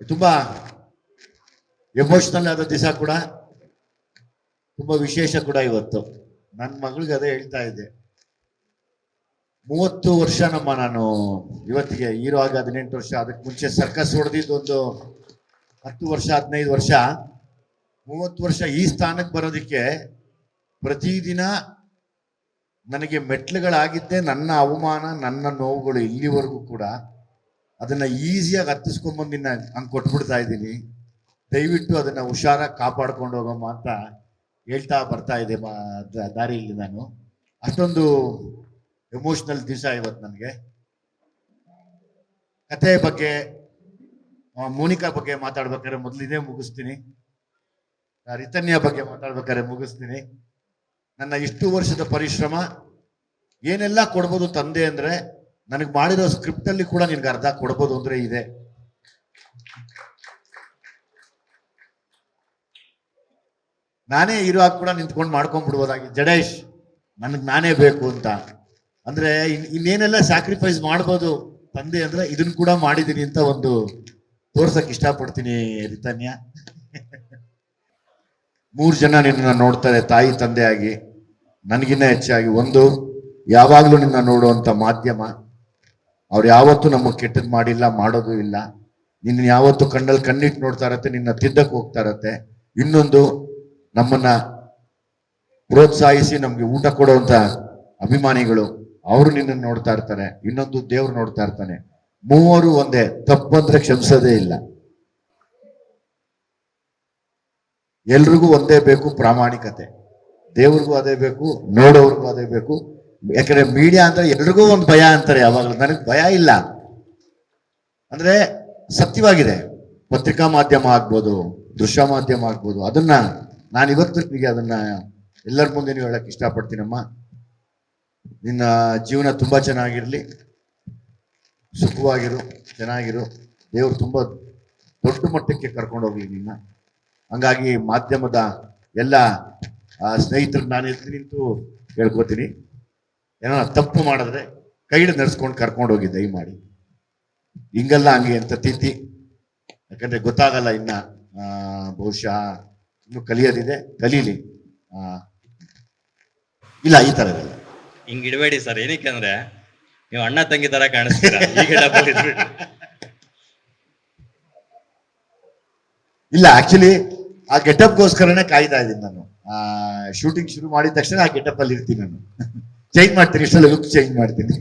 ತುಂಬಾ ಎಮೋಷನಲ್ ಆದ ದಿವಸ ಕೂಡ, ತುಂಬಾ ವಿಶೇಷ ಕೂಡ ಇವತ್ತು. ನನ್ನ ಮಗಳಿಗೆ ಅದೇ ಹೇಳ್ತಾ ಇದ್ದೆ, 30 ವರ್ಷ ನಾನು ಇವತ್ತಿಗೆ ಹೀರೋ ಆಗಿ 18 ವರ್ಷ, ಅದಕ್ಕೆ ಮುಂಚೆ ಸರ್ಕಸ್ ಹೊಡೆದಿದ್ದೊಂದು 10 ವರ್ಷ 15 ವರ್ಷ, 30 ವರ್ಷ ಈ ಸ್ಥಾನಕ್ಕೆ ಬರೋದಕ್ಕೆ ಪ್ರತಿದಿನ ನನಗೆ ಮೆಟ್ಲುಗಳಾಗಿದ್ದೆ. ನನ್ನ ಅವಮಾನ, ನನ್ನ ನೋವುಗಳು ಇಲ್ಲಿವರೆಗೂ ಕೂಡ ಅದನ್ನ ಈಸಿಯಾಗಿ ಹತ್ತಿಸ್ಕೊಂಡ್ಬಂದು ನಿನ್ನ ಹಂಗೆ ಕೊಟ್ಬಿಡ್ತಾ ಇದ್ದೀನಿ. ದಯವಿಟ್ಟು ಅದನ್ನ ಹುಷಾರಾಗಿ ಕಾಪಾಡ್ಕೊಂಡು ಹೋಗಮ್ಮ ಅಂತ ಹೇಳ್ತಾ ಬರ್ತಾ ಇದೆ ದಾರಿಯಲ್ಲಿ. ನಾನು ಅಷ್ಟೊಂದು ಎಮೋಷನಲ್ ದಿವಸ ಇವತ್ತು ನನಗೆ. ಕಥೆ ಬಗ್ಗೆ, ಮೋನಿಕಾ ಬಗ್ಗೆ ಮಾತಾಡ್ಬೇಕಾದ್ರೆ ಮೊದಲು ಇದೇ ಮುಗಿಸ್ತೀನಿ. ರಿತನ್ಯ ಬಗ್ಗೆ ಮಾತಾಡ್ಬೇಕಾದ್ರೆ ಮುಗಿಸ್ತೀನಿ. ನನ್ನ ಇಷ್ಟು ವರ್ಷದ ಪರಿಶ್ರಮ ಏನೆಲ್ಲ ಕೊಡ್ಬೋದು ತಂದೆ ಅಂದ್ರೆ, ನನಗೆ ಮಾಡಿರೋ ಸ್ಕ್ರಿಪ್ಟ್ ಅಲ್ಲಿ ಕೂಡ ನಿನ್ಗೆ ಅರ್ಧ ಕೊಡ್ಬೋದು ಅಂದ್ರೆ ಇದೆ. ನಾನೇ ಇರುವಾಗ ಕೂಡ ನಿಂತ್ಕೊಂಡು ಮಾಡ್ಕೊಂಡ್ಬಿಡ್ಬೋದಾಗಿ, ಜಡೇಶ್ ನನಗೆ ನಾನೇ ಬೇಕು ಅಂತ ಅಂದ್ರೆ ಇನ್ನೇನೆಲ್ಲ ಸ್ಯಾಕ್ರಿಫೈಸ್ ಮಾಡ್ಬೋದು ತಂದೆ ಅಂದ್ರೆ ಇದನ್ನ ಕೂಡ ಮಾಡಿದೀನಿ ಅಂತ ಒಂದು ತೋರ್ಸಕ್ ಇಷ್ಟಪಡ್ತೀನಿ ರಿತನ್ಯ. 3 ಜನ ನಿನ್ನ ನೋಡ್ತಾರೆ ತಾಯಿ ತಂದೆಯಾಗಿ, ನನಗಿನ್ನ ಹೆಚ್ಚಾಗಿ. ಒಂದು, ಯಾವಾಗ್ಲೂ ನಿನ್ನ ನೋಡುವಂತ ಮಾಧ್ಯಮ. ಅವ್ರು ಯಾವತ್ತೂ ನಮಗೆ ಕೆಟ್ಟದ್ ಮಾಡಿಲ್ಲ, ಮಾಡೋದು ಇಲ್ಲ. ನಿನ್ನ ಯಾವತ್ತು ಕಣ್ಣಲ್ಲಿ ಕಣ್ಣಿಟ್ಟು ನೋಡ್ತಾ ಇರತ್ತೆ, ನಿನ್ನ ತಿದ್ದಕ್ಕೆ ಹೋಗ್ತಾ ಇರತ್ತೆ. ಇನ್ನೊಂದು, ನಮ್ಮನ್ನ ಪ್ರೋತ್ಸಾಹಿಸಿ ನಮ್ಗೆ ಊಟ ಕೊಡುವಂತ ಅಭಿಮಾನಿಗಳು, ಅವರು ನಿನ್ನನ್ನು ನೋಡ್ತಾ ಇರ್ತಾರೆ. ಇನ್ನೊಂದು, ದೇವ್ರು ನೋಡ್ತಾ ಇರ್ತಾನೆ. 3 ಒಂದೇ, ತಪ್ಪಂದ್ರೆ ಕ್ಷಮಿಸೋದೇ ಇಲ್ಲ. ಎಲ್ರಿಗೂ ಒಂದೇ ಬೇಕು ಪ್ರಾಮಾಣಿಕತೆ. ದೇವ್ರಿಗೂ ಅದೇ ಬೇಕು, ನೋಡೋರ್ಗೂ ಅದೇ ಬೇಕು. ಯಾಕಂದ್ರೆ ಮೀಡಿಯಾ ಅಂದ್ರೆ ಎಲ್ರಿಗೂ ಒಂದು ಭಯ ಅಂತಾರೆ ಯಾವಾಗಲೂ. ನನಗೆ ಭಯ ಇಲ್ಲ, ಅಂದ್ರೆ ಸತ್ಯವಾಗಿದೆ. ಪತ್ರಿಕಾ ಮಾಧ್ಯಮ ಆಗ್ಬೋದು, ದೃಶ್ಯ ಮಾಧ್ಯಮ ಆಗ್ಬೋದು, ಅದನ್ನ ನಾನು ಇವತ್ತು ಅದನ್ನ ಎಲ್ಲರ ಮುಂದೆ ನೀವು ಹೇಳಕ್ ಇಷ್ಟಪಡ್ತೀನಮ್ಮ. ನಿನ್ನ ಜೀವನ ತುಂಬಾ ಚೆನ್ನಾಗಿರ್ಲಿ, ಸುಖವಾಗಿರು, ಚೆನ್ನಾಗಿರು. ದೇವ್ರು ತುಂಬಾ ದೊಡ್ಡ ಮಟ್ಟಕ್ಕೆ ಕರ್ಕೊಂಡು ಹೋಗ್ಲಿ ನಿನ್ನ. ಹಂಗಾಗಿ ಮಾಧ್ಯಮದ ಎಲ್ಲ ಸ್ನೇಹಿತರು ನಾನು ಎದ್ದು ನಿಂತು ಹೇಳ್ಕೊತೀನಿ, ಏನೋ ತಪ್ಪು ಮಾಡಿದ್ರೆ ಕೈ ಹಿಡಿದು ನಡೆಸ್ಕೊಂಡು ಕರ್ಕೊಂಡು ಹೋಗಿ ದಯಮಾಡಿ. ಹಿಂಗಲ್ಲ ಹಂಗೆ ಅಂತ ತಿದ್ದಿ, ಯಾಕಂದ್ರೆ ಗೊತ್ತಾಗಲ್ಲ ಇನ್ನ. ಬಹುಶಃ ಇನ್ನು ಕಲಿಯೋದಿದೆ, ಕಲೀಲಿ. ಇಲ್ಲ ಈ ತರ ಇರಲ್ಲ. ಹಿಂಗ್ ಇಡಬೇಡಿ ಸರ್, ಏನಕ್ಕೆ ಅಂದ್ರೆ ನೀವು ಅಣ್ಣ ತಂಗಿ ತರ ಕಾಣಿಸ್ತೀರಾ. ಇಲ್ಲ, ಆಕ್ಚುಲಿ ಆ ಗೆಟಪ್ಗೋಸ್ಕರನೇ ಕಾಯ್ತಾ ಇದ್ದೀನಿ ನಾನು. ಶೂಟಿಂಗ್ ಶುರು ಮಾಡಿದ ತಕ್ಷಣ ಆ ಗೆಟಪ್ ಅಲ್ಲಿ ಇರ್ತೀನಿ ನಾನು. ಚೇಂಜ್ ಮಾಡ್ತೀನಿ, ಇಷ್ಟೆಲ್ಲ ಲುಕ್ ಚೇಂಜ್ ಮಾಡ್ತೀನಿ.